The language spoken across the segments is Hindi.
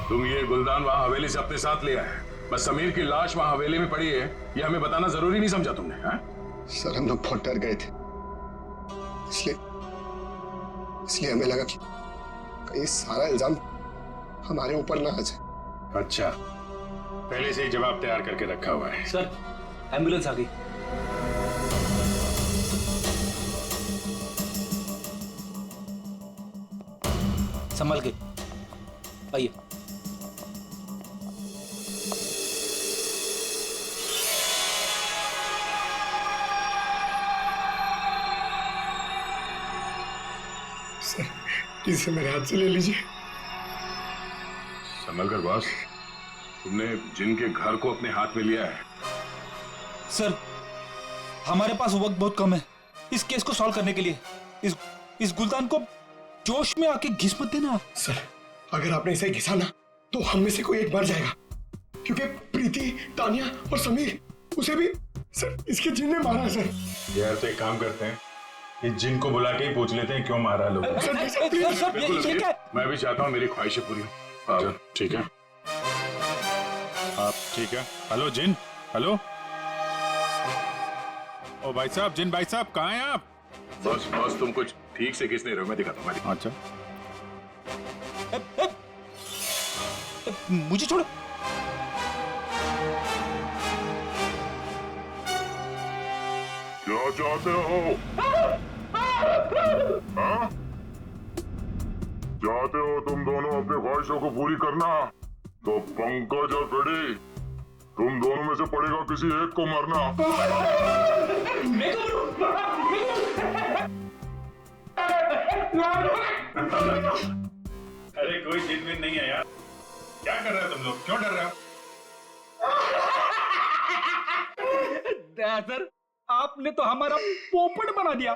तुम ये गुलदान वहां हवेली से अपने साथ ले आए, बस समीर की लाश वहां हवेली में पड़ी है ये हमें बताना जरूरी नहीं समझा तुमने? हाँ? सर हम लोग बहुत डर गए थे, इसलिए हमें लगा कि कहीं सारा इल्जाम हमारे ऊपर ना आ जाए। अच्छा, पहले से ही जवाब तैयार करके रखा हुआ है। सर एम्बुलेंस आ गई। संभल के आइए। सर इसे मेरे हाथ से ले लीजिए। संभल कर बॉस, तुमने जिनके घर को अपने हाथ में लिया है। सर हमारे पास वक्त बहुत कम है इस केस को सॉल्व करने के लिए। इस गुलदान को जोश में आके घिस मत देना। सर अगर आपने इसे घिसा ना तो हम में से कोई एक मर जाएगा, क्योंकि प्रीति, तानिया और समीर उसे भी सर इसके जिन ने मारा है। सर यार तो एक काम करते हैं कि जिन को बुला के ही पूछ लेते हैं क्यों मारा लोग। मैं भी चाहता हूँ मेरी ख्वाहिशें पूरी हो। ठीक है आप ठीक है। हेलो जिन, हेलो। ओ भाई साहब, जिन भाई साहब कहाँ हैं आप? बस बस तुम कुछ ठीक से किस नहीं रहे हो, मैं दिखाता हूँ। अच्छा मुझे छोड़ो। क्या चाहते हो? हाँ? चाहते हो तुम दोनों अपनी ख्वाहिशों को पूरी करना तो पंकज और फ्रेडी तुम दोनों में से पड़ेगा किसी एक को मरना। अरे कोई जिन में नहीं है यार, क्या कर रहे हो तुम लोग, क्यों डर रहे हो? सर आपने तो हमारा पोपट बना दिया।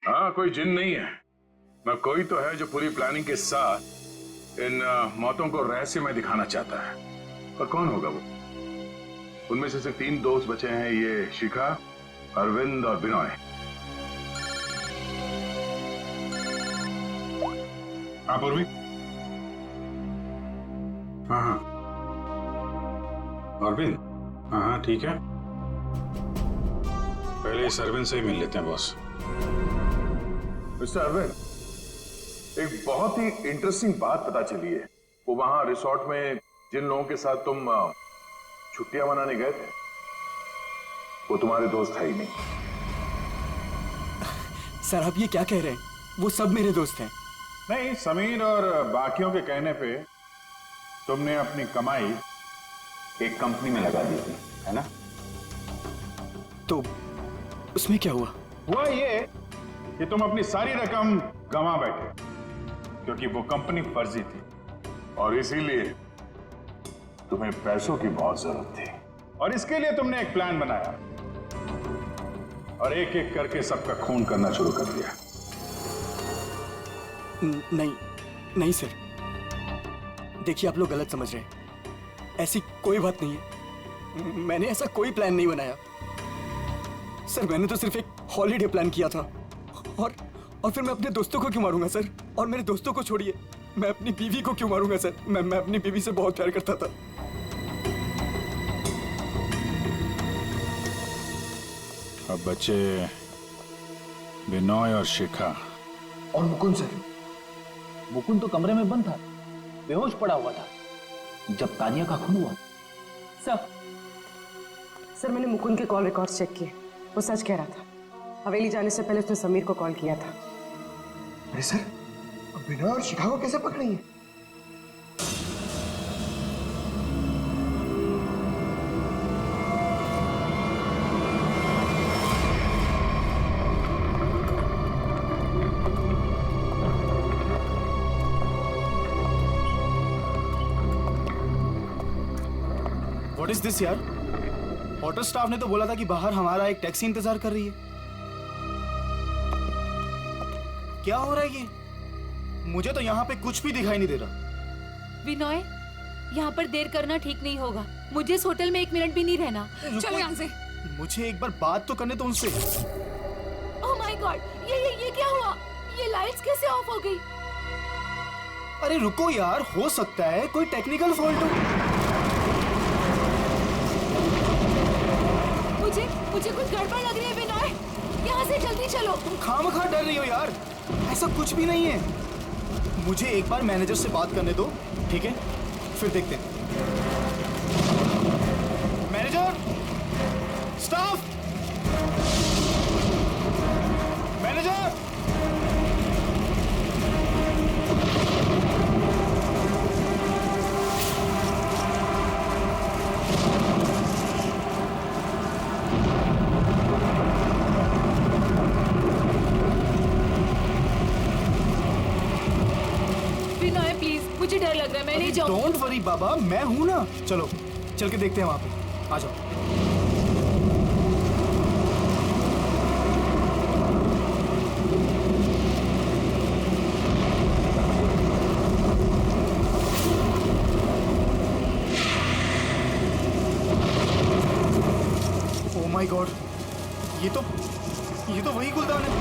हाँ कोई जिन नहीं है, मैं कोई तो है जो पूरी प्लानिंग के साथ इन मौतों को रहस्यमय दिखाना चाहता है। पर कौन होगा वो? उनमें से सिर्फ 3 दोस्त बचे हैं, ये शिखा, अरविंद और बिनॉय। आप उर्वी? हाँ हाँ अरविंद, हाँ हाँ ठीक है। पहले इस अरविंद से ही मिल लेते हैं बॉस। मिस्टर अरविंद, एक बहुत ही इंटरेस्टिंग बात पता चली है। वो वहां रिसोर्ट में जिन लोगों के साथ तुम छुट्टियां मनाने गए थे वो तुम्हारे दोस्त है ही नहीं। सर आप ये क्या कह रहे हैं? वो सब मेरे दोस्त हैं। नहीं, समीर और बाकियों के कहने पे तुमने अपनी कमाई एक कंपनी में लगा दी थी, है ना? तो उसमें क्या हुआ? हुआ ये कि तुम अपनी सारी रकम गंवा बैठे क्योंकि वो कंपनी फर्जी थी और इसीलिए तुम्हें पैसों की बहुत जरूरत थी और इसके लिए तुमने एक प्लान बनाया और एक एक करके सबका खून करना शुरू कर दिया। नहीं सर, देखिए आप लोग गलत समझ रहे हैं। ऐसी कोई बात नहीं है, मैंने ऐसा कोई प्लान नहीं बनाया। सर मैंने तो सिर्फ एक हॉलीडे प्लान किया था और फिर मैं अपने दोस्तों को क्यों मारूंगा सर? और मेरे दोस्तों को छोड़िए, मैं अपनी बीवी को क्यों मारूंगा सर? मैं अपनी बीवी से बहुत प्यार करता था। अब बच्चे बिनॉय और शिखा और मुकुंद सर। मुकुंद तो कमरे में बंद था, बेहोश पड़ा हुआ था जब तानिया का खून हुआ। सर मैंने मुकुंद के कॉल रिकॉर्ड्स चेक किए, वो सच कह रहा था। हवेली जाने से पहले उसने समीर को कॉल किया था। अरे सर, अब बिनॉय और शिखा को कैसे पकड़ेंगे? व्हाट इज दिस यार? होटल स्टाफ ने तो बोला था कि बाहर हमारा एक टैक्सी इंतजार कर रही है। क्या हो रहा है ये? मुझे तो यहाँ पे कुछ भी दिखाई नहीं दे रहा। विनोय, यहाँ पर देर करना ठीक नहीं होगा। मुझे इस होटल में 1 मिनट भी नहीं रहना। चल यहाँ से। मुझे एक बार बात तो करने दो उनसे। ओह माय गॉड, ये क्या हुआ? ये लाइट्स कैसे ऑफ हो गई? अरे रुको यार, हो सकता है कोई टेक्निकल फॉल्ट हो। मुझे कुछ गड़बड़ लग रही है विनय, यहाँ से जल्दी चलो। तुम खामखा डर रही हो यार, ऐसा कुछ भी नहीं है। मुझे एक बार मैनेजर से बात करने दो, ठीक है? फिर देखते हैं। Manager, staff, manager. Vinay please, मुझे डर लग रहा है, मैं नहीं जाऊँ। डोंट वरी बाबा, मैं हूं ना। चलो चल के देखते हैं वहां पे, आ जाओ। ओह माय गॉड, ये तो वही गुलदान है।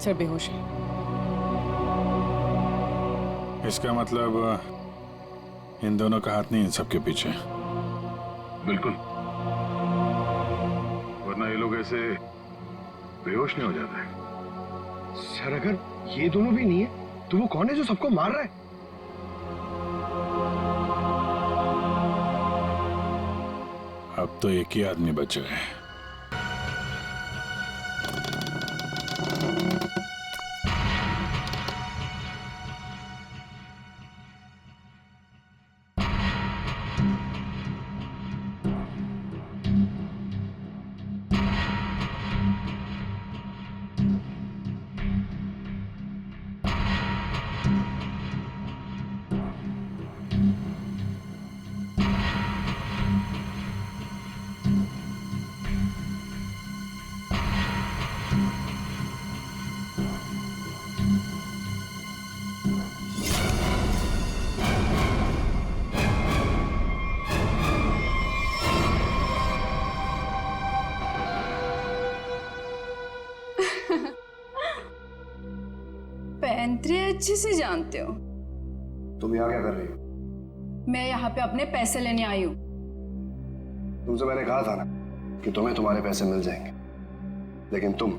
सर बेहोश है। इसका मतलब इन दोनों का हाथ नहीं इन सबके पीछे। बिल्कुल, वरना ये लोग ऐसे बेहोश नहीं हो जाते हैं। सर अगर ये दोनों भी नहीं है तो वो कौन है जो सबको मार रहा है? अब तो एक ही आदमी बचा है। पैंतरे अच्छे से जानते हो। तुम यहाँ क्या कर रही हो? मैं यहाँ पे अपने पैसे लेने आई हूँ। तुमसे मैंने कहा था ना कि तुम्हें तुम्हारे पैसे मिल जाएंगे, लेकिन तुम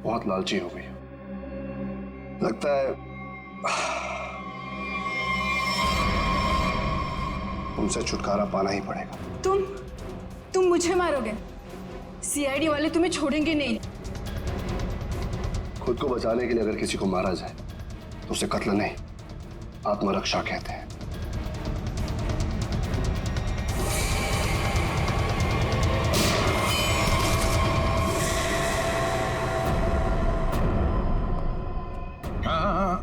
बहुत लालची हो गई हो। लगता है तुमसे छुटकारा पाना ही पड़ेगा। तुम मुझे मारोगे? सीआईडी वाले तुम्हें छोड़ेंगे नहीं। खुद को बचाने के लिए अगर किसी को मारा जाए तो उसे कत्ल नहीं, आत्मरक्षा कहते हैं। हाँ,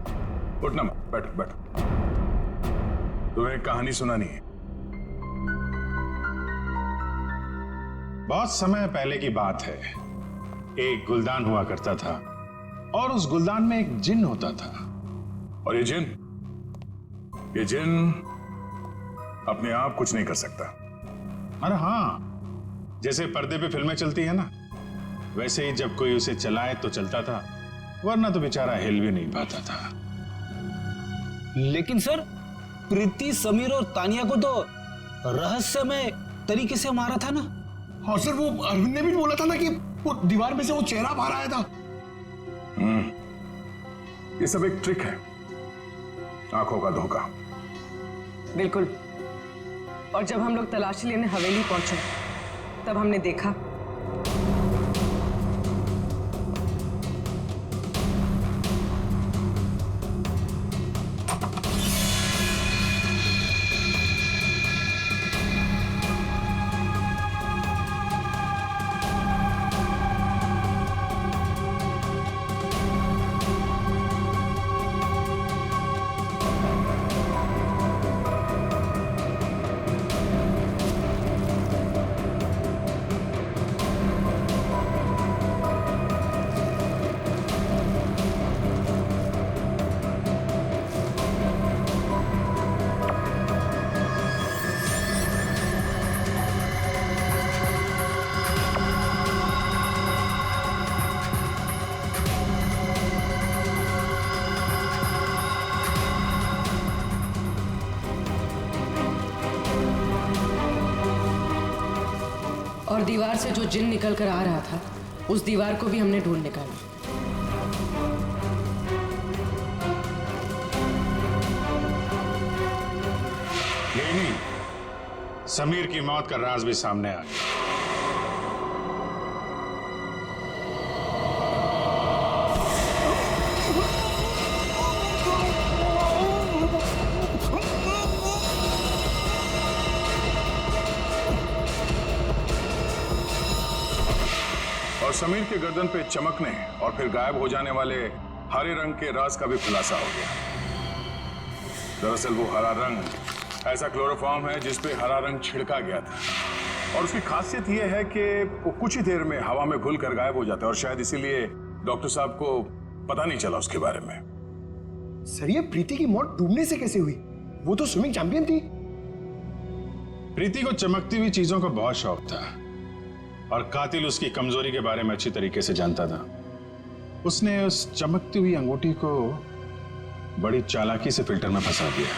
उठना मत, बैठो बैठो। तुम्हें एक कहानी सुनानी है। बहुत समय पहले की बात है। एक गुलदान हुआ करता था और उस गुलदान में एक जिन होता था। और ये जिन अपने आप कुछ नहीं कर सकता। अरे हाँ, जैसे पर्दे पे फिल्में चलती है ना, वैसे ही जब कोई उसे चलाए तो चलता था, वरना तो बेचारा हिल भी नहीं पाता था। लेकिन सर, प्रीति, समीर और तानिया को तो रहस्यमय तरीके से मारा था ना। और सर वो अरविंद ने भी बोला था ना कि वो दीवार में से वो चेहरा बाहर आया था। ये सब एक ट्रिक है, आंखों का धोखा। बिल्कुल। और जब हम लोग तलाशी लेने हवेली पहुंचे तब हमने देखा और दीवार से जो जिन निकल कर आ रहा था उस दीवार को भी हमने ढूंढ निकाला। यही नहीं, समीर की मौत का राज भी सामने आ गया। और समीर के गर्दन पे चमकने और फिर गायब हो जाने वाले हरे रंग के राज का भी खुलासा हो गया। दरअसल वो हरा रंग ऐसा क्लोरोफॉर्म है जिस पे हरा रंग छिड़का गया था और उसकी खासियत ये है कि वो कुछ ही देर में हवा में घुल कर गायब हो जाता है और शायद इसीलिए डॉक्टर साहब को पता नहीं चला उसके बारे में। सर ये प्रीति की मौत डूबने से कैसे हुई? वो तो स्विमिंग चैंपियन थी। प्रीति को चमकती हुई चीजों का बहुत शौक था और कातिल उसकी कमजोरी के बारे में अच्छी तरीके से जानता था। उसने उस चमकती हुई अंगूठी को बड़ी चालाकी से फिल्टर में फंसा दिया।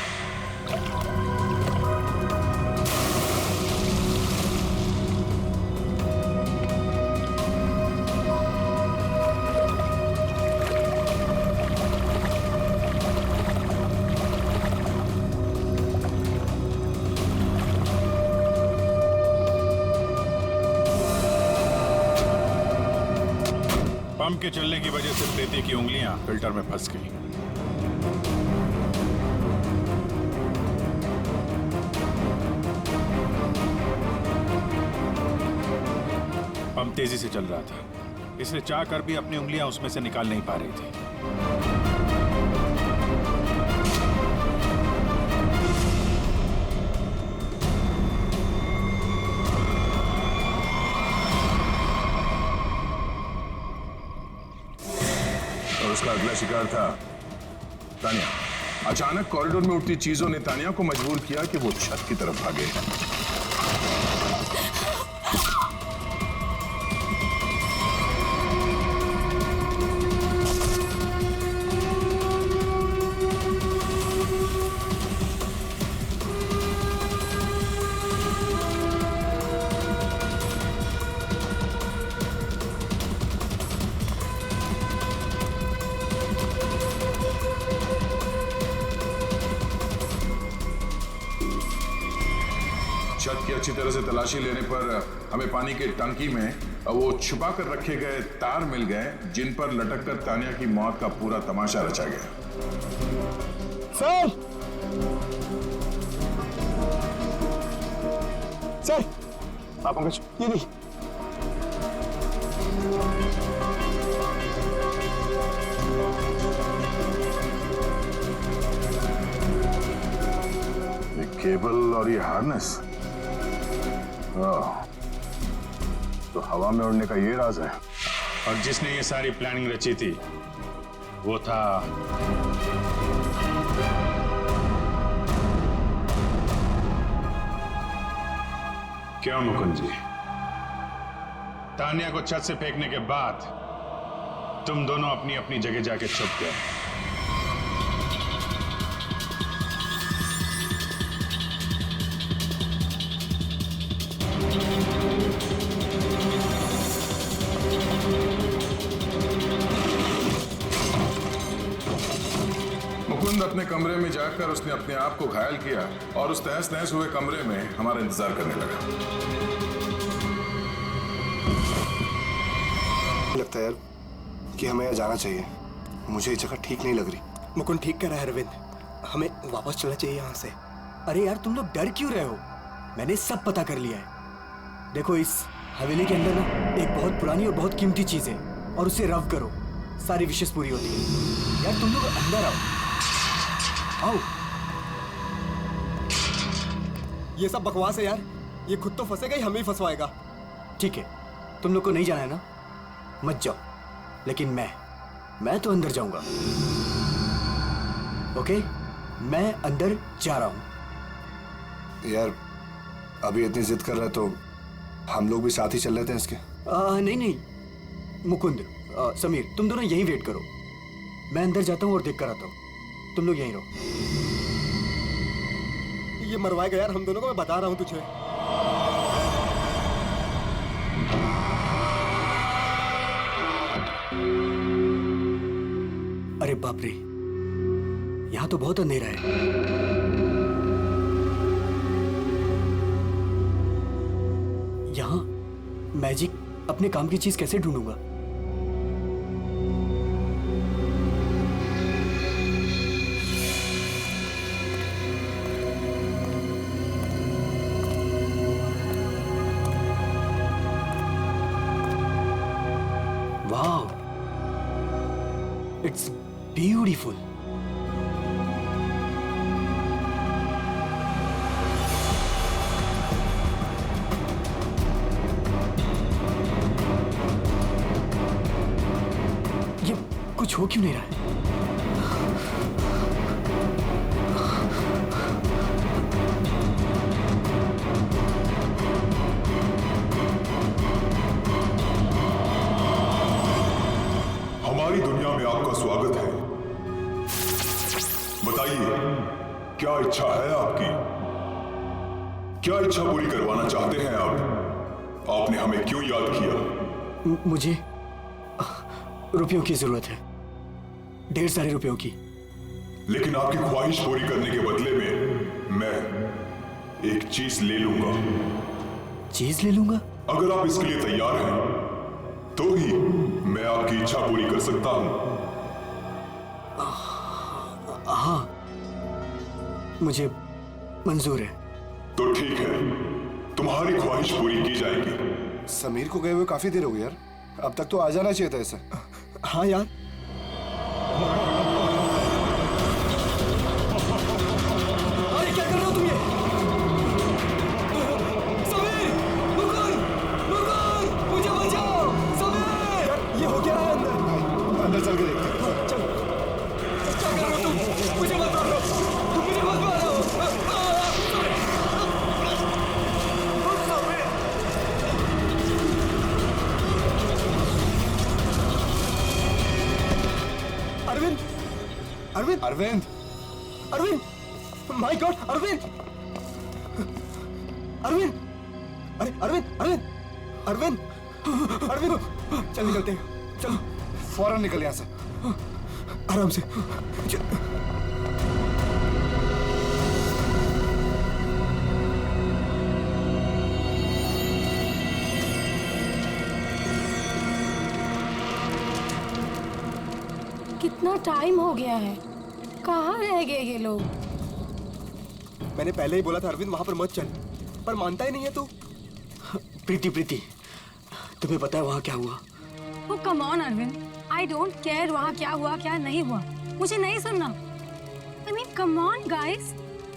पंप के चलने की वजह से प्रीति की उंगलियां फिल्टर में फंस गई। पंप तेजी से चल रहा था, इसलिए चाहकर भी अपनी उंगलियां उसमें से निकाल नहीं पा रही थी। और उसका अगला शिकार था तानिया। अचानक कॉरिडोर में उठती चीजों ने तानिया को मजबूर किया कि वो छत की तरफ भागे। छत की अच्छी तरह से तलाशी लेने पर हमें पानी की टंकी में वो छुपा कर रखे गए तार मिल गए जिन पर लटक कर तानिया की मौत का पूरा तमाशा रचा गया। सर सर आप पंकज ये नहीं। ये केबल और ये हार्नेस, तो हवा में उड़ने का ये राज है। और जिसने ये सारी प्लानिंग रची थी वो था क्यों मुकुंद जी? तानिया को छत से फेंकने के बाद तुम दोनों अपनी अपनी जगह जाके छुप गए। मुकुंद अपने कमरे में जाकर उसने अपने आप को घायल किया और उस तहस नहस हुए कमरे में हमारा इंतजार करने लगा। लगता है यार कि हमें यहाँ जाना चाहिए। मुझे ये जगह ठीक नहीं लग रही। मुकुंद ठीक कर रहा है अरविंद, हमें वापस चलना चाहिए यहाँ से। अरे यार तुम लोग डर क्यों रहे हो? मैंने सब पता कर लिया है। देखो इस हवेली के अंदर ना एक बहुत पुरानी और बहुत कीमती चीज है और उसे रब करो, सारी विशेष पूरी होती है। यार तुम लोग अंदर आओ, आओ। ये सब बकवास है यार, ये खुद तो फंसेगा ही हमें ही फंसवाएगा। ठीक है, तुम लोग को नहीं जाना है ना, मत जाओ, लेकिन मैं तो अंदर जाऊंगा। ओके, मैं अंदर जा रहा हूं। यार अभी इतनी जिद कर रहा है तो हम लोग भी साथ ही चल लेते हैं इसके। नहीं मुकुंद, समीर तुम दोनों यहीं वेट करो, मैं अंदर जाता हूं और देख कर आता हूं। तुम लोग यहीं रहो। ये मरवाएगा यार हम दोनों को, मैं बता रहा हूं तुझे। अरे बाप रे, यहाँ तो बहुत अंधेरा है। यहाँ मैजिक अपने काम की चीज कैसे ढूंढूंगा? वाह, इट्स ब्यूटीफुल। ये कुछ हो क्यों नहीं रहा है? हमारी दुनिया में आपका स्वागत है। बताइए, क्या इच्छा है आपकी? क्या इच्छा पूरी करवाना चाहते हैं आप? आपने हमें क्यों याद किया? मुझे रुपयों की जरूरत है, ढेर सारे रुपयों की। लेकिन आपकी ख्वाहिश पूरी करने के बदले में मैं एक चीज ले लूंगा। चीज ले लूंगा? अगर आप इसके लिए तैयार हैं तो ही मैं आपकी इच्छा पूरी कर सकता हूं। हाँ, मुझे मंजूर है। तो ठीक है, तुम्हारी ख्वाहिश पूरी की जाएगी। समीर को गए हुए काफी देर हो गई यार, अब तक तो आ जाना चाहिए था इसे। हाँ यार, अरे क्या कर रहे हो तुम ये? समीर, मुकुंद, मुकुंद, मुझे बचाओ! समीर, ये हो क्या रहा है अंदर? अंदर चल के देखते हैं। चल, क्या कर रहे हो तुम? मुझे मत मारो, तुम मुझे मत मारो! अरविंद, अरविंद, अरविंद, अरविंद, माय गॉड, अरविंद, अरविंद, अरे अरविंद, अरविंद, अरविंद, अरविंद, चल निकलते हैं, चलो फौरन निकल यहाँ से। आराम से। कितना टाइम हो गया है, कहाँ रह गए ये लोग? मैंने पहले ही बोला था अरविंद वहां पर मत चल, पर मानता ही नहीं है तू। प्रीति, प्रीति, तुम्हें पता है वहां क्या हुआ? Oh, come on, Arvind. I don't care वहाँ क्या हुआ क्या नहीं हुआ, मुझे नहीं सुनना। I mean, come on, guys।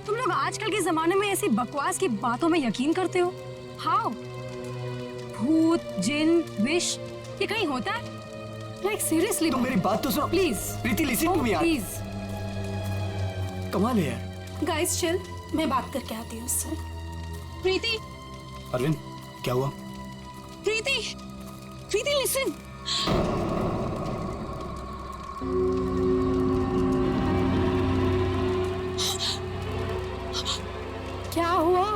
तुम लोग आजकल के जमाने में ऐसी बकवास की बातों में यकीन करते हो? How? भूत, जिन, विश, ये कहीं होता है? Like seriously, तुम मेरी बात तो सुनो please. Preeti, listen to me यार। प्लीज कमाल है यार। गाइस चिल, मैं बात करके आती हूँ उससे। प्रीति, अरविंद, क्या हुआ? प्रीति, प्रीति, लिसन। क्या हुआ?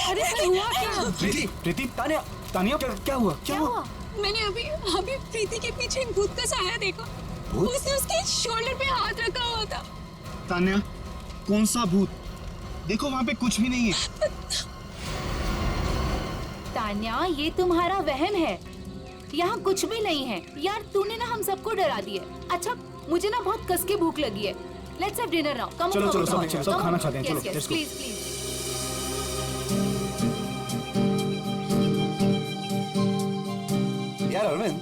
अरे हुआ क्या? प्रीति, प्रीति, तानिया, तानिया, क्या हुआ? क्या हुआ? मैंने अभी अभी प्रीति के पीछे एक भूत का साया देखा। उसने उसके शोल्डर पे हाथ रखा हुआ था। तान्या, कौन सा भूत? देखो वहां पे कुछ भी नहीं है। तान्या, ये तुम्हारा वहम है, यहाँ कुछ भी नहीं है। यार तूने ना हम सबको डरा दिया। अच्छा, मुझे ना बहुत कस के भूख लगी है। Let's have dinner now. Come चलो, चलो, सब खाना खाते हैं, चलो, let's go। Please please. यार अरविंद,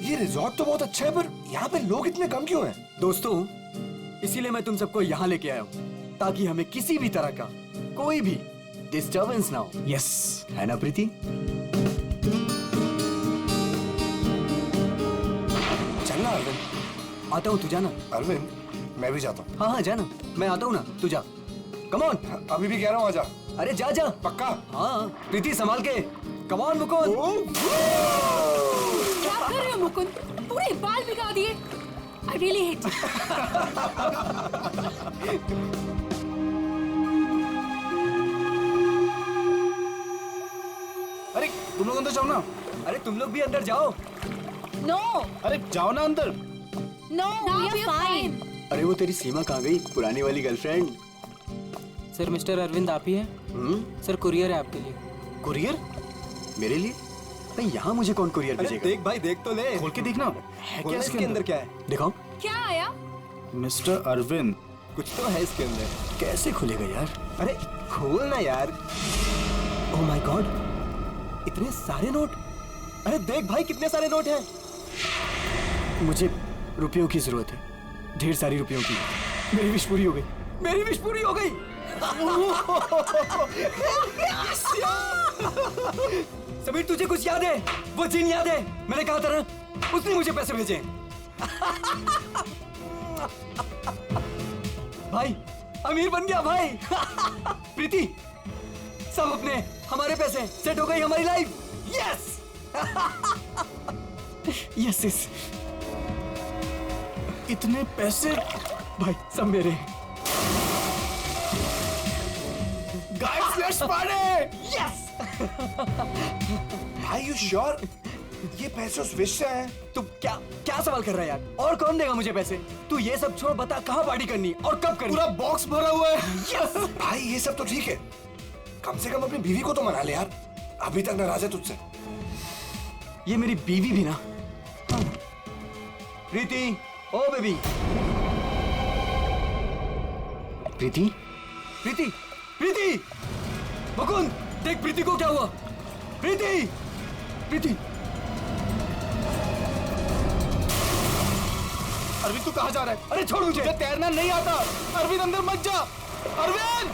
ये रिजॉर्ट तो बहुत अच्छा है, पर यहाँ पे लोग इतने कम क्यों हैं? दोस्तों, इसीलिए मैं तुम सबको यहाँ लेके आया हूँ, ताकि हमें किसी भी तरह का कोई भी डिस्टर्बेंस ना हो। यस, है ना प्रीति? चलना अरविंद। आता हूँ, तू जाना। अरविंद, मैं भी जाता हूँ। हाँ हाँ, जाना, मैं आता हूँ ना, तू जा। Come on. अभी भी कह रहा हूँ, आजा। अरे जा जा। पक्का? हाँ, प्रीति संभाल के। Come on Mukund. क्या कर रहे हो मुकुंद? पूरे बाल भिगा दिए। I really hate you. तुम लोग अंदर जाओ ना। अरे तुम लोग भी अंदर जाओ। नो अरे जाओ ना अंदर। No we are fine. अरे वो तेरी सीमा कहाँ गई, पुरानी वाली गर्लफ्रेंड? सर मिस्टर अरविंद आप ही हैं? सर कुरियर है आपके लिए। कुरियर? मेरे लिए? नहीं, यहाँ मुझे कौन कुरियर भेजेगा? देख भाई, देख तो ले। खोल के देखना है क्या इसके अंदर? क्या है दिखाओ। क्या आया? मिस्टर अरविंद। कुछ तो है इसके अंदर। कैसे खुलेगा यार? अरे खोल ना यार। ओह माय गॉड, इतने सारे नोट। अरे देख भाई कितने सारे नोट हैं। मुझे रुपयों की जरूरत है, ढेर सारी रुपयों की। मेरी विश पूरी हो गई, मेरी विश पूरी हो गई। समीर तुझे कुछ याद है? वो जिन याद है? मैंने कहा था ना, उसने मुझे पैसे भेजे। भाई अमीर बन गया भाई। प्रीति, सब अपने हमारे पैसे, सेट हो गई हमारी लाइफ। Yes yes yes. इतने पैसे भाई सब मेरे। Guys let's party. यस। भाई यू श्योर ये पैसे उस विश से हैं? तू क्या क्या सवाल कर रहा है यार? और कौन देगा मुझे पैसे? तू ये सब छोड़, बता कहाँ पार्टी करनी और कब करनी? पूरा बॉक्स भरा हुआ है। यस। भाई ये सब तो ठीक है, कम से कम अपनी बीवी को तो मना ले यार, अभी तक नाराज है तुझसे। ये मेरी बीवी भी ना। प्रीति, ओ बेबी। प्रीति, प्रीति, प्रीति। मुकुंद देख प्रीति को क्या हुआ। प्रीति, प्रीति। अरविंद तू कहाँ जा रहा है? अरे छोड़ मुझे, तैरना नहीं आता। अरविंद अंदर मत जा। अरविंद!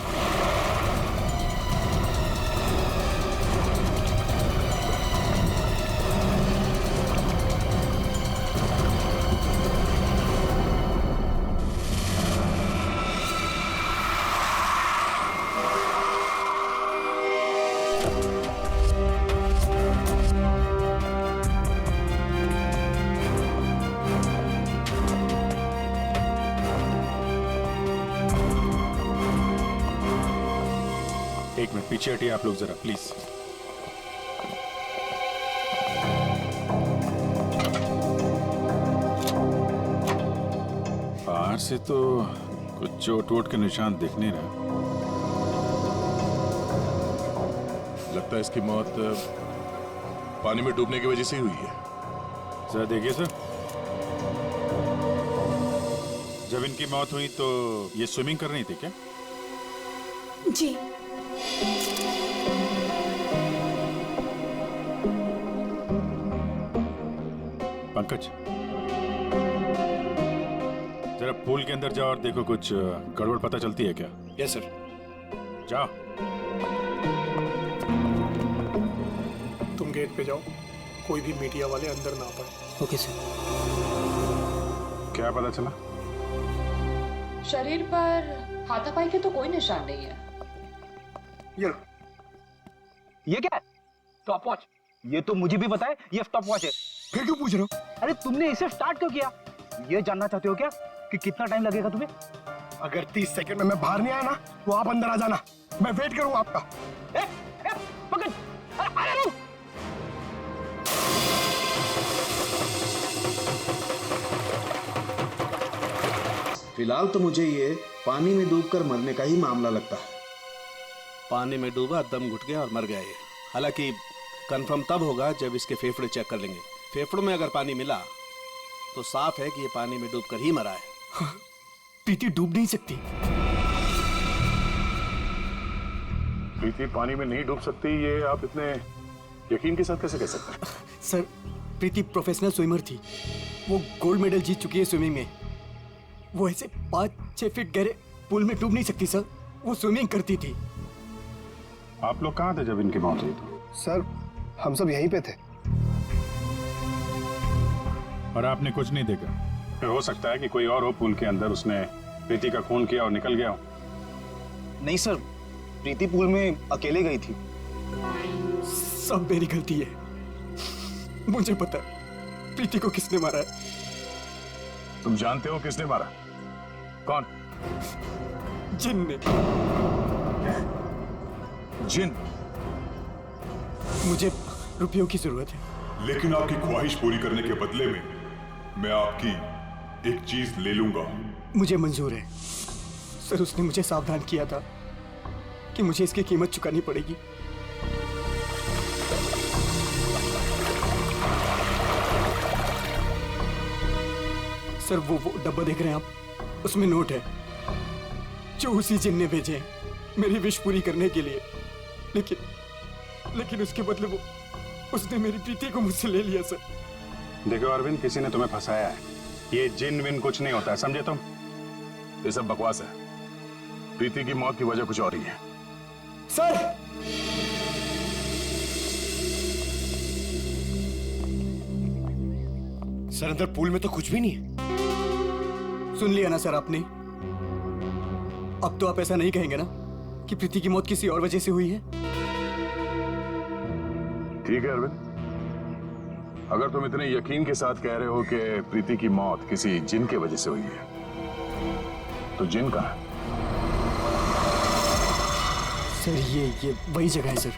एक मिनट पीछे हटिए आप लोग जरा प्लीज। बाहर से तो कुछ चोट वोट के निशान दिख नहीं रहा। लगता है इसकी मौत पानी में डूबने की वजह से ही हुई है। सर देखिए सर, जब इनकी मौत हुई तो ये स्विमिंग कर रही थी क्या? जी पंकज जरा पूल के अंदर जाओ और देखो कुछ गड़बड़ पता चलती है क्या। Yes sir. जाओ। तुम गेट पे जाओ, कोई भी मीडिया वाले अंदर ना आ पाए। Okay sir. क्या पता चला? शरीर पर हाथापाई के तो कोई निशान नहीं है। ये क्या है? Stop watch. ये तो मुझे भी पता है ये स्टॉप वॉच है। फिर क्यों पूछ रहे हो? अरे तुमने इसे स्टार्ट क्यों किया? ये जानना चाहते हो क्या कि कितना टाइम लगेगा तुम्हें? अगर 30 सेकंड में मैं बाहर नहीं आया ना तो आप अंदर आ जाना, मैं वेट करूंगा आपका। पकड़। अरे रुक। फिलहाल तो मुझे ये पानी में डूबकर मरने का ही मामला लगता है। पानी में डूबा, दम घुट गया और मर गया ये। हालांकि कंफर्म तब होगा जब इसके फेफड़े चेक कर लेंगे। फेफड़ों में अगर पानी मिला तो साफ है कि ये पानी में डूबकर ही मरा है। प्रीति डूब नहीं सकती। प्रीति पानी में नहीं डूब सकती, ये आप इतने यकीन के साथ कैसे कह सकते हैं? सर प्रीति प्रोफेशनल स्विमर थी, वो गोल्ड मेडल जीत चुकी है स्विमिंग में। वो ऐसे 5-6 फीट गहरे पूल में डूब नहीं सकती सर, वो स्विमिंग करती थी। आप लोग कहाँ थे जब इनकी मौत हुई तो? सर हम सब यहीं पे थे। और आपने कुछ नहीं देखा? फिर हो सकता है कि कोई और हो पूल के अंदर, उसने प्रीति का खून किया और निकल गया हो। नहीं सर, प्रीति पूल में अकेले गई थी। सब मेरी गलती है, मुझे पता है प्रीति को किसने मारा है। तुम जानते हो किसने मारा? कौन? जिन ने। जिन? मुझे रुपयों की जरूरत है। लेकिन आपकी ख्वाहिश पूरी करने के बदले में मैं आपकी एक चीज ले लूंगा। मुझे मंजूर है सर। उसने मुझे सावधान किया था कि मुझे इसकी कीमत चुकानी पड़ेगी। सर वो डब्बा देख रहे हैं आप, उसमें नोट है जो उसी जिन ने भेजे हैं मेरी विश पूरी करने के लिए। लेकिन उसके बदले उसने मेरी प्रीति को मुझसे ले लिया सर। देखो अरविंद, किसी ने तुम्हें फंसाया है। ये जिन विन कुछ नहीं होता है, समझे तुम? ये सब बकवास है। प्रीति की मौत की वजह कुछ और ही है। सर सर अंदर पूल में तो कुछ भी नहीं है। सुन लिया ना सर आपने? अब तो आप ऐसा नहीं कहेंगे ना कि प्रीति की मौत किसी और वजह से हुई है? ठीक है अरविंद, अगर तुम इतने यकीन के साथ कह रहे हो कि प्रीति की मौत किसी जिन के वजह से हुई है, तो जिन कहाँ है? सर ये वही जगह है सर।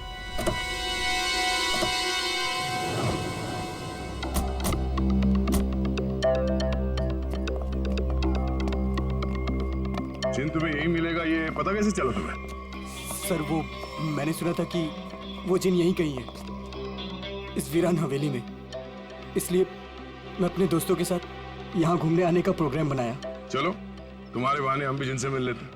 जिन तुम्हें यही मिलेगा, ये पता कैसे चला तुम्हें? सर वो मैंने सुना था कि वो जिन यहीं कहीं है, इस वीरान हवेली में। इसलिए मैं अपने दोस्तों के साथ यहाँ घूमने आने का प्रोग्राम बनाया। चलो, तुम्हारे बहाने हम भी जिनसे मिल लेते।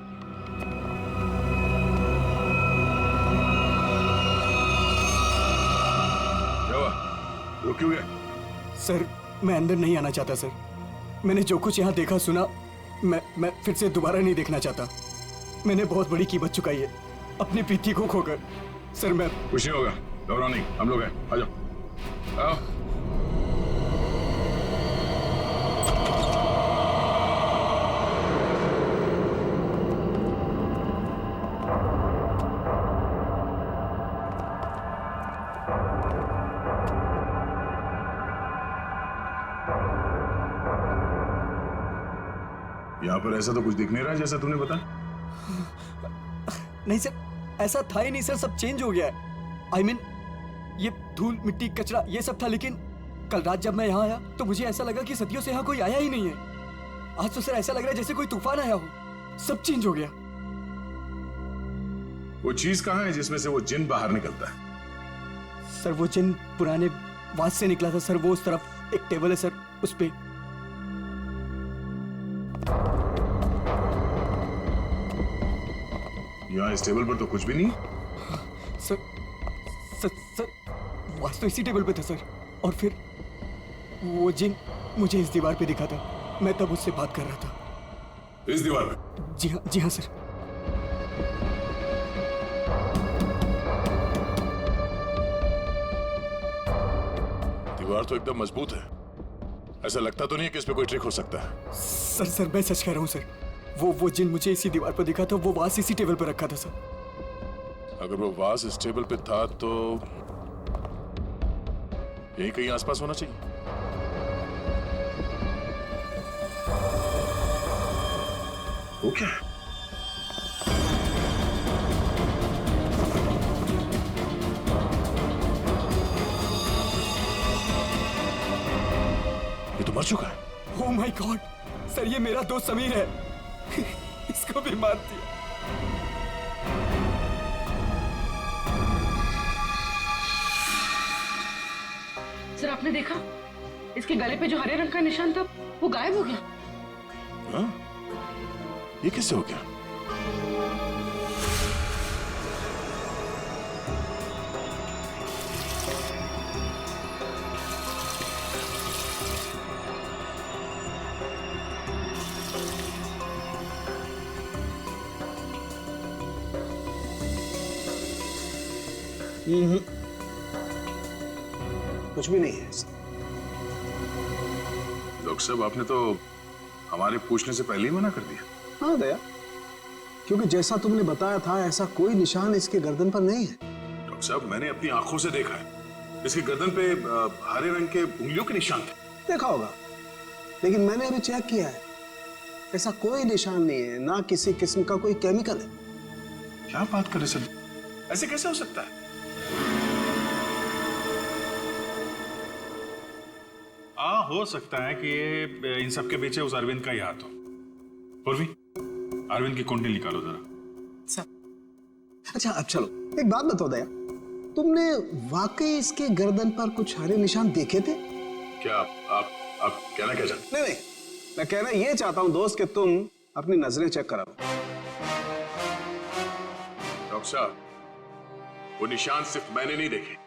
रुक क्यों गए? सर मैं अंदर नहीं आना चाहता सर। मैंने जो कुछ यहाँ देखा सुना, मैं फिर से दोबारा नहीं देखना चाहता। मैंने बहुत बड़ी कीमत चुकाई है अपनी प्रीति को खोकर। सर मैं कुछ नहीं होगा, घबराओ नहीं, हम लोग हैं। आ जाओ, आओ। यहाँ पर ऐसा तो कुछ दिख नहीं रहा जैसा तूने बताया। नहीं सर, ऐसा था ही नहीं सर। सब चेंज हो गया है। I mean, ये धूल मिट्टी कचरा ये सब था, लेकिन कल रात जब मैं यहाँ आया तो मुझे ऐसा लगा कि सदियों से यहाँ कोई आया ही नहीं है। आज तो सर ऐसा लग रहा है जैसे कोई तूफान आया हो। सब चेंज हो गया। वो चीज कहाँ है जिसमें से वो जिन बाहर निकलता है? सर वो जिन पुराने वास से निकला था सर। वो उस तरफ एक टेबल है सर, उस पे। यहाँ इस टेबल पर तो कुछ भी नहीं। सर वास तो इसी टेबल पे था सर। और फिर वो जिन मुझे इस दीवार पे दिखा था। मैं तब उससे बात कर रहा था। इस दीवार पे? जी हाँ सर। दीवार तो एकदम मजबूत है। ऐसा लगता तो नहीं है कि इस पे कोई ट्रिक हो सकता है। सर मैं सच कह रहा हूँ सर। वो जिन मुझे इसी दीवार पर दिखा था। वो वास इसी टेबल पर रखा था सर। अगर वो वास इस टेबल पे था तो यही कहीं आसपास होना चाहिए। वो क्या है? ये तो मर चुका है। ओह माय गॉड सर, ये मेरा दोस्त समीर है। इसको भी मार दिया। सर आपने देखा, इसके गले पे जो हरे रंग का निशान था वो गायब हो गया। हाँ? ये कैसे हो गया? कुछ भी नहीं है ऐसा। डॉक्टर साहब, आपने तो हमारे पूछने से पहले ही मना कर दिया। हाँ दया, क्योंकि जैसा तुमने बताया था ऐसा कोई निशान इसके गर्दन पर नहीं है। डॉक्टर साहब, मैंने अपनी आंखों से देखा है। इसकी गर्दन पे हरे रंग के उंगलियों के निशान थे। देखा होगा, लेकिन मैंने अभी चेक किया है, ऐसा कोई निशान नहीं है, ना किसी किस्म का कोई केमिकल है। क्या बात कर रहे सर? ऐसे कैसे हो सकता है? हो सकता है कि ये इन सब के पीछे उस अरविंद का ही हाथ हो। पूर्वी, अरविंद की कुंडली निकालो जरा। अच्छा अब चलो एक बात बताओ दया, तुमने वाकई इसके गर्दन पर कुछ हरे निशान देखे थे? क्या आप कहना क्या चाहते? नहीं, मैं कहना ये चाहता हूं दोस्त कि तुम अपनी नजरें चेक करा लो। डॉक्टर साहब, वो निशान सिर्फ मैंने नहीं देखे,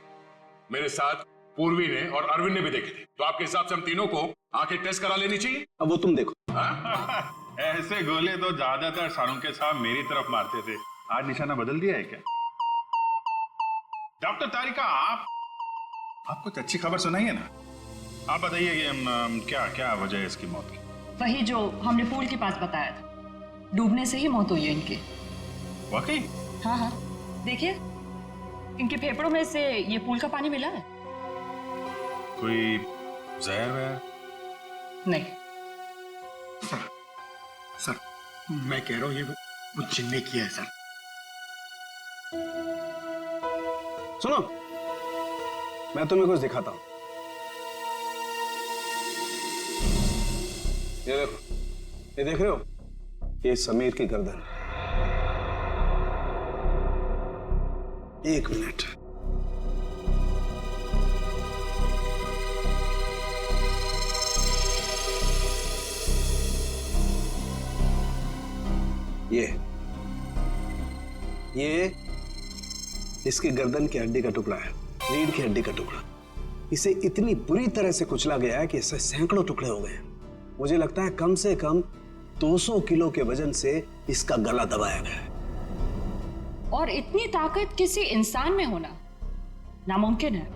मेरे साथ पूर्वी ने और अरविंद ने भी देखे थे। तो आपके हिसाब से हम तीनों को आंखें टेस्ट करा लेनी चाहिए। अब वो तुम देखो। ऐसे गोले तो ज्यादातर शाहरुख के साहब मेरी तरफ मारते थे, आज निशाना बदल दिया है क्या? डॉक्टर तारिका, आप कुछ अच्छी खबर सुनाइए ना। आप बताइए कि क्या क्या वजह है इसकी मौत की? वही जो हमने पूल के पास बताया था, डूबने से ही मौत हुई है इनकी। वाकई? हाँ हाँ, देखिए इनके फेफड़ों में से ये पूल का पानी मिला है। कोई जहर वहर? नहीं सर, मैं कह रहा हूँ ये वो जिन ने किया है सर। सुनो, मैं तुम्हें कुछ दिखाता हूं। ये देखो, ये देख रहे हो? ये समीर की गर्दन। एक मिनट। ये इसकी गर्दन की हड्डी का टुकड़ा है, रीढ़ की हड्डी का टुकड़ा। इसे इतनी बुरी तरह से कुचला गया है कि इससे सैकड़ों टुकड़े हो गए। मुझे लगता है कम से कम 200 किलो के वजन से इसका गला दबाया गया है। और इतनी ताकत किसी इंसान में होना नामुमकिन है।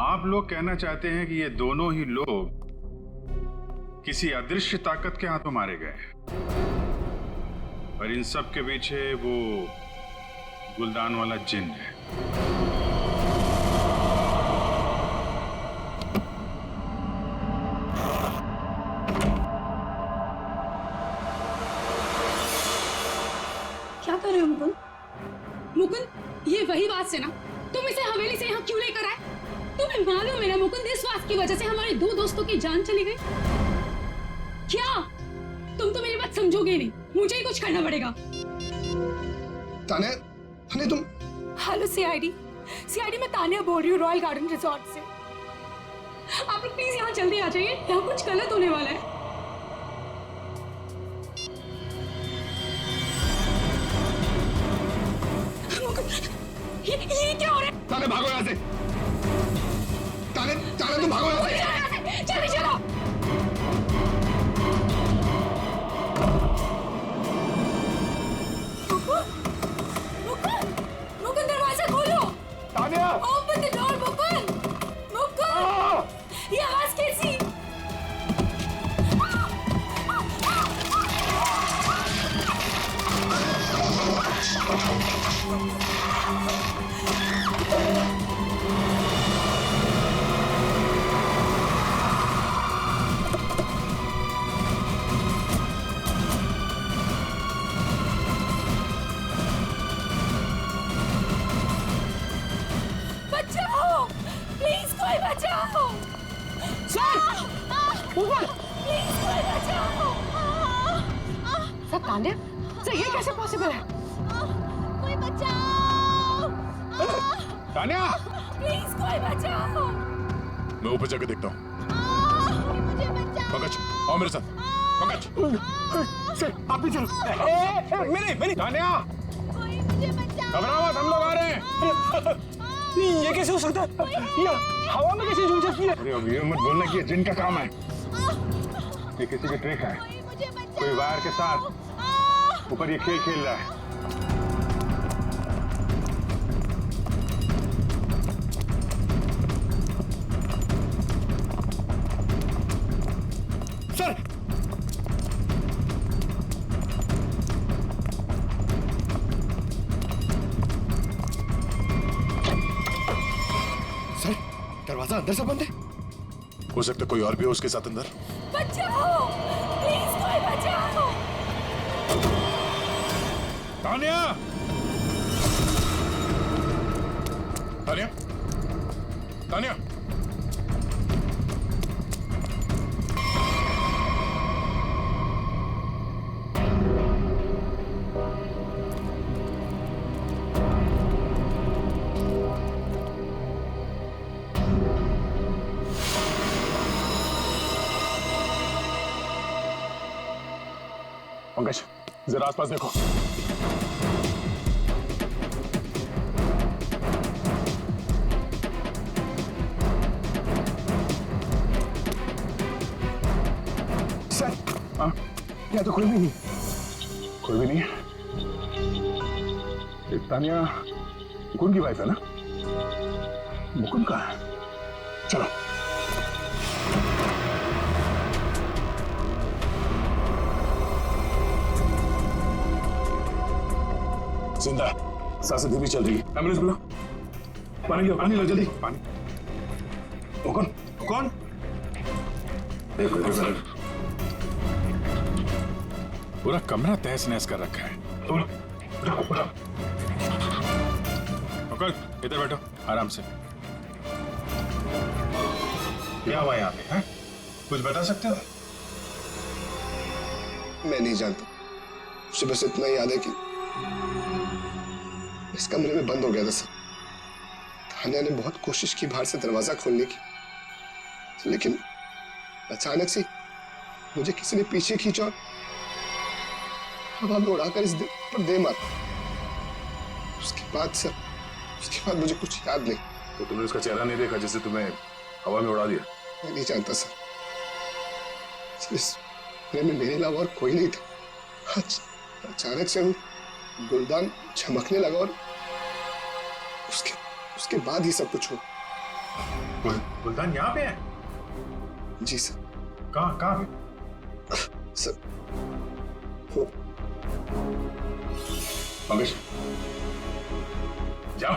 आप लोग कहना चाहते हैं कि ये दोनों ही लोग किसी अदृश्य ताकत के हाथों मारे गए, पर इन सब के पीछे वो गुलदान वाला जिन है। क्या कर रहे हो मुकुंद? मुकुंद, ये वही बात से ना तुम इसे हवेली से यहाँ क्यों लेकर आए? तुम्हें मालूम है ना मुकुंद, इस बात की वजह से हमारे 2 दोस्तों की जान चली गई। क्या तुम तो मेरी बात समझोगे नहीं, मुझे ही कुछ करना पड़ेगा। ताने तुम। हेलो सीआईडी मैं तानिया बोल रही हूँ रॉयल गार्डन रिजॉर्ट से। आप लोग प्लीज यहाँ जल्दी आ जाइए, यहाँ कुछ गलत होने वाला है। ये क्या हो रहा है? ताने भागो यहाँ से। ताने तुम भागो यहाँ से। चलो मुकुंद, दरवाजा खोलो। Tania, open the door Mukund. ये आवाज कैसी? बचाओ, प्लीज कोई बचाओ। सर, ऊपर प्लीज कोई बचाओ। सर तान्या, सर ये कैसे पॉसिबल है? कोई बचाओ। तान्या, प्लीज कोई बचाओ। मैं ऊपर जाकर देखता हूँ। मुझे बचाओ। पंकज, आओ मेरे साथ। पंकज, सर आप भी चलो। मैंने तान्या, कोई मुझे बचाओ। घबराओ मत, हम लोग आ रहे हैं। ये कैसे हो सकता है? ये हवा में कैसे झूल सकती है? अरे अब ये मत बोलना कि ये जिन का काम है। ये किसी की ट्रिक है। कोई वायर के साथ ऊपर ये खेल खेल रहा है। सर, दरवाजा अंदर से बंद है। हो सकता है कोई और भी हो उसके साथ अंदर। बचाओ, प्लीज कोई बचाओ। तान्या, तान्या, तानिया, पंकज जरा आसपास देखो। सर यहाँ तो कोई भी नहीं। कोई भी नहीं है। ये तानिया मुकुंद की वाइफ है ना? मुकुंद कहाँ है? चलो। जिंदा, सांसें धीमी चल रही है। एम्बुलेंस बुलाओ। पानी लो, पानी लो जल्दी। पानी। मुकुंद, मुकुंद। देखो देखो। पूरा कमरा तहस नहस कर रखा है। मुकुंद, इधर बैठो आराम से। क्या हुआ यहाँ पे? हैं? कुछ बता सकते हो? मैं नहीं जानता, मुझे बस इतना याद है कि इस कमरे में बंद हो गया था सर। तानिया ने बहुत कोशिश की बाहर से दरवाजा खोलने की, लेकिन अचानक से मुझे किसी ने पीछे खींचा और हवा में उड़ाकर इस दिल पर दे मारा। उसके बाद मुझे कुछ याद नहीं। तो तुमने उसका चेहरा नहीं देखा जिसे तुम्हें हवा में उड़ा दिया? मैं नहीं जानता सर, इस कमरे में मेरे अलावा और कोई नहीं था। अचानक से गुलदान चमकने लगा और उसके बाद ही सब कुछ हुआ। गुलदान यहाँ पे है? जी सर। कहाँ पे? सर वो पंकज जाओ।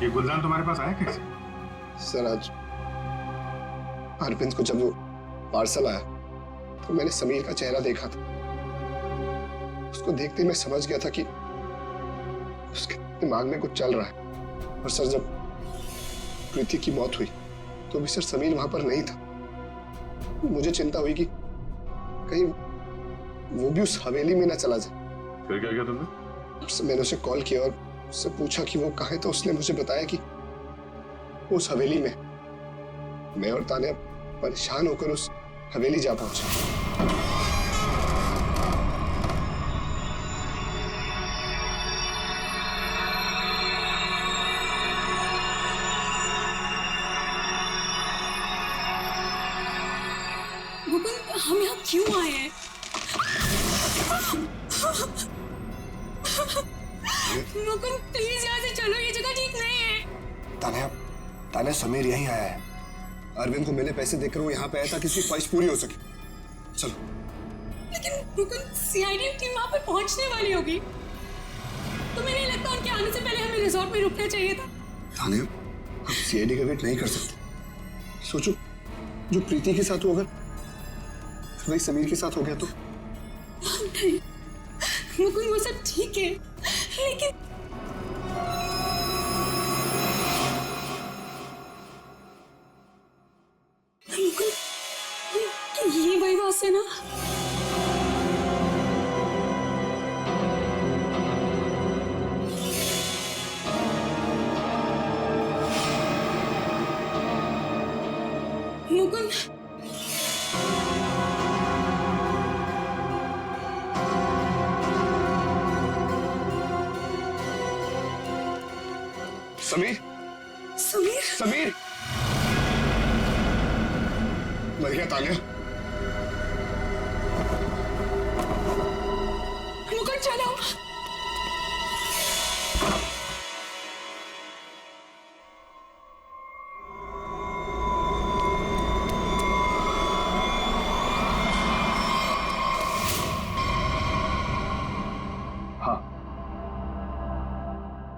ये गुलदान तुम्हारे पास आया कैसे? सर आज अरविंद को जब वो पार्सल आया तो मैंने समीर का चेहरा देखा था। उसको देखते ही मैं समझ गया था कि उसके दिमाग में कुछ चल रहा है। और सर जब प्रीति की मौत हुई तो भी सर समीर वहां पर नहीं था। मुझे चिंता हुई कि कहीं वो भी उस हवेली में ना चला जाए। फिर क्या किया तुमने? मैंने उसे कॉल किया और उससे पूछा कि वो कहाँ है, तो उसने मुझे बताया कि उस हवेली में। मैं और तानिया परेशान होकर उस हवेली जा पहुंचे। मुकुंद, हम यहाँ क्यों आए हैं? मुकुंद प्लीज यहाँ से चलो, ये जगह ठीक नहीं है। तानिया समीर यहीं आया है। अरविंद को मैंने पैसे देकर वो यहाँ पे आया था कि इसकी ख्वाहिश पूरी हो सके। चलो। लेकिन मुकुंद सीआईडी टीम वहाँ पे पहुँचने वाली होगी। तुम्हें नहीं लगता उनके आने से पहले हमें रिजॉर्ट में रुकना चाहिए था? तानिया, हम सीआईडी का वेट नहीं कर सकते। सोचो जो प्रीति के साथ हुआ, अगर वही समीर के साथ हो गया तो? नहीं मुकुंद, वो सब ठीक है, लेकिन मुकुंद, ये वही बात है ना? मुकुंद, समीर समीर समीर मर गया तानिया। मुकुंद चलो।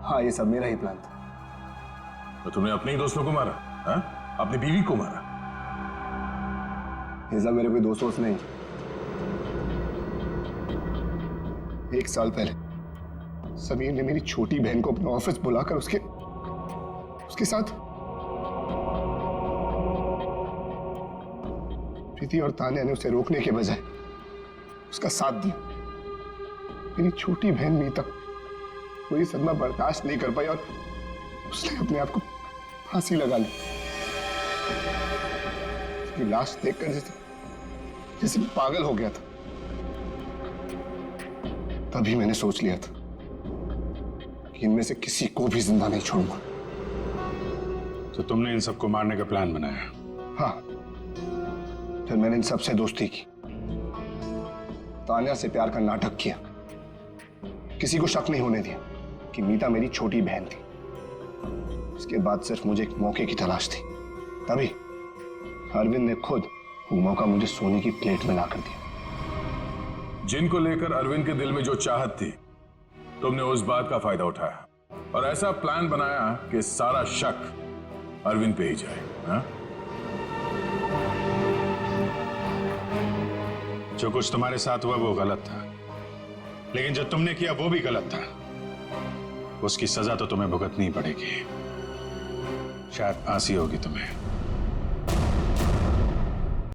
हाँ ये सब मेरा ही प्लान था। तो तुमने अपने ही दोस्तों को मारा? हाँ? अपनी बीवी को मारा? ये सब मेरे कोई दोस्त नहीं, 1 साल पहले समीर ने मेरी छोटी बहन को अपने ऑफिस बुलाकर उसके साथ प्रीति और तान्या ने उसे रोकने के बजाय उसका साथ दिया। मेरी छोटी बहन मीता कोई सदमा बर्दाश्त नहीं कर पाई और उसने अपने आप को फांसी लगा ली। उसकी लाश देखकर जैसे पागल हो गया था। तभी मैंने सोच लिया था कि इनमें से किसी को भी जिंदा नहीं छोड़ूंगा। तो तुमने इन सबको मारने का प्लान बनाया? हाँ, फिर मैंने इन सबसे दोस्ती की, तान्या से प्यार का नाटक किया, किसी को शक नहीं होने दिया कि मीता मेरी छोटी बहन थी। उसके बाद सिर्फ मुझे एक मौके की तलाश थी, तभी अरविंद ने खुद वो मौका मुझे सोने की प्लेट में लाकर दिया। जिनको लेकर अरविंद के दिल में जो चाहत थी, तुमने उस बात का फायदा उठाया और ऐसा प्लान बनाया कि सारा शक अरविंद पे ही जाए। हा? जो कुछ तुम्हारे साथ हुआ वो गलत था, लेकिन जो तुमने किया वो भी गलत था। उसकी सजा तो तुम्हें भुगतनी पड़ेगी, शायद फांसी होगी तुम्हें।